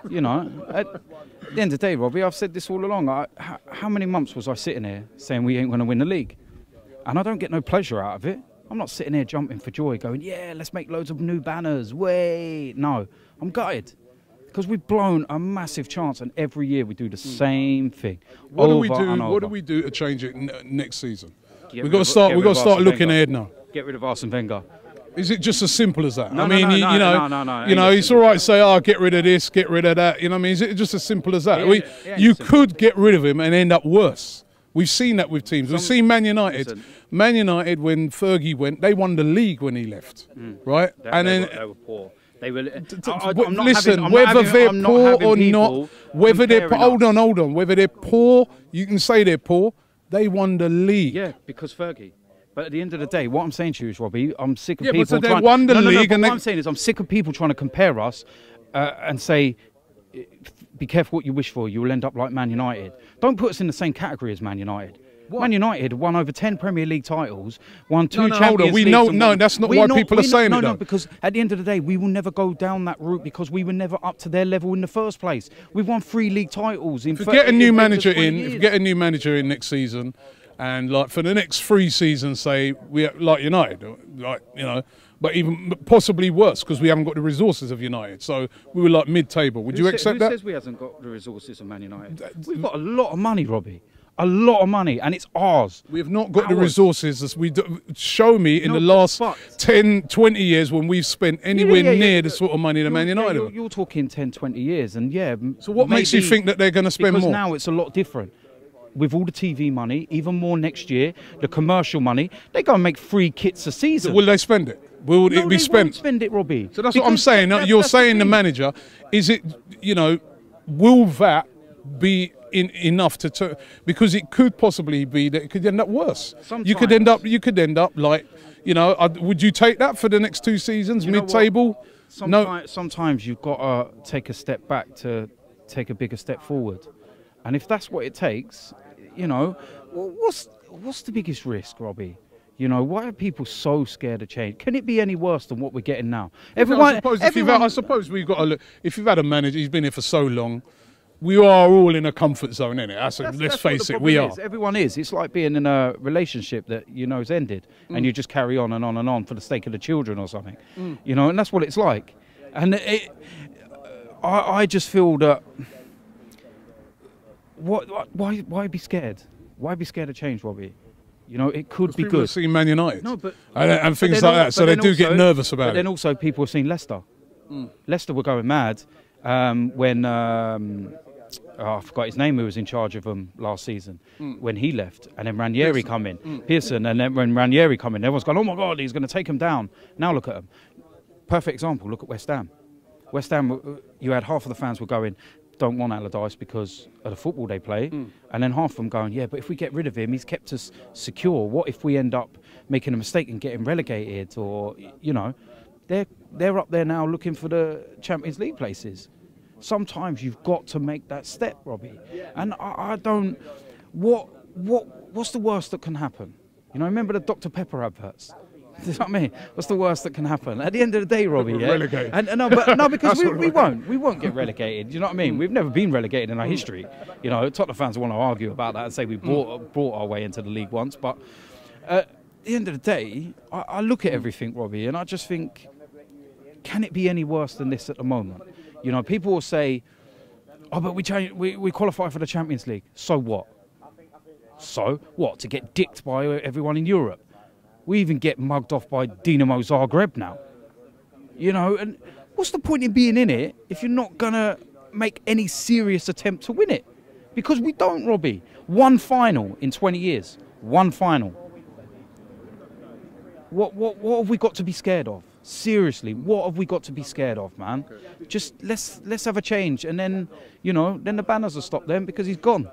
You know, at the end of the day, Robbie, I've said this all along. How many months was I sitting here saying we ain't going to win the league? And I don't get no pleasure out of it. I'm not sitting here jumping for joy going, yeah, let's make loads of new banners. Wait, no, I'm gutted. Because we've blown a massive chance, and every year we do the same thing. What do we do? What do we do to change it next season? We've got to start looking ahead now. Get rid of Arsene Wenger. Is it just as simple as that? No, I mean, you know, it's all right to say, oh, get rid of this, get rid of that. You know what I mean? Is it just as simple as that? You could get rid of him and end up worse. We've seen that with teams. We've seen Man United. Listen. Man United, when Fergie went, they won the league when he left, right? They were poor. They were. Listen, whether they're poor or not, whether they're hold on, whether they're poor, you can say they're poor. They won the league. Yeah, because Fergie. But at the end of the day, what I'm saying to you is, Robbie, I'm sick of people. Yeah, but so they won the league. What I'm saying is, I'm sick of people trying to compare us and say, be careful what you wish for. You will end up like Man United. Don't put us in the same category as Man United. What? Man United won over 10 Premier League titles, won 2 Champions Leagues. No, that's not why people are saying it. No, because at the end of the day, we will never go down that route because we were never up to their level in the first place. We've won 3 league titles in. If we get a new manager in, if we get a new manager in next season, and like for the next 3 seasons, say we like United, like but even possibly worse because we haven't got the resources of United. So we were like mid-table. Would you accept that? Who says we hasn't got the resources of Man United? We've got a lot of money, Robbie. A lot of money, and it's ours. We have not got the resources. As we show me in the last 10, 20 years when we've spent anywhere near the sort of money that Man United. You're talking 10, 20 years, and So what makes you think that they're going to spend more? Because now it's a lot different. With all the TV money, even more next year, the commercial money, they're going to make 3 kits a season. So will they spend it? Will it be spent? Won't spend it, Robbie. So that's what I'm saying. You're saying the manager, is it, will that be enough to because it could possibly be that it could end up worse. Sometimes. You could end up like, would you take that for the next 2 seasons, mid-table? Sometimes you've got to take a step back to take a bigger step forward. And if that's what it takes, what's the biggest risk, Robbie? Why are people so scared of change? Can it be any worse than what we're getting now? I suppose we've got to look. If you've had a manager, he's been here for so long, we are all in a comfort zone, innit? Let's face it, we are. Everyone is. It's like being in a relationship that has ended, and you just carry on and on and on for the sake of the children or something. And that's what it's like. And I just feel that. Why be scared? Why be scared of change, Robbie? It could be good. Seeing Man United, no, but and things like that, so they do get nervous about it. But then also people have seen Leicester. Leicester were going mad when I forgot his name, who was in charge of them last season, when he left, and then Ranieri come in, Pearson, and then when Ranieri come in, everyone's going, oh my God, he's going to take him down. Now look at him. Perfect example. Look at West Ham. West Ham, you had half of the fans were going, don't want Allardyce because of the football they play, and then half of them going, yeah, but if we get rid of him, he's kept us secure. What if we end up making a mistake and getting relegated? Or they're up there now looking for the Champions League places. Sometimes you've got to make that step, Robbie. And I don't. What's the worst that can happen? Remember the Dr. Pepper adverts? You know what I mean? What's the worst that can happen? At the end of the day, Robbie, relegated. No, because we won't get relegated. You know what I mean? We've never been relegated in our history. Tottenham fans want to argue about that and say we brought our way into the league once. But at the end of the day, I look at everything, Robbie, and I just think, can it be any worse than this at the moment? People will say, oh, but we qualify for the Champions League. So what? So what? To get dicked by everyone in Europe? We even get mugged off by Dinamo Zagreb now. And what's the point in being in it if you're not going to make any serious attempt to win it? Because we don't, Robbie. 1 final in 20 years. 1 final. What have we got to be scared of? Seriously, what have we got to be scared of, man? Just let's have a change, and then then the banners will stop then because he's gone.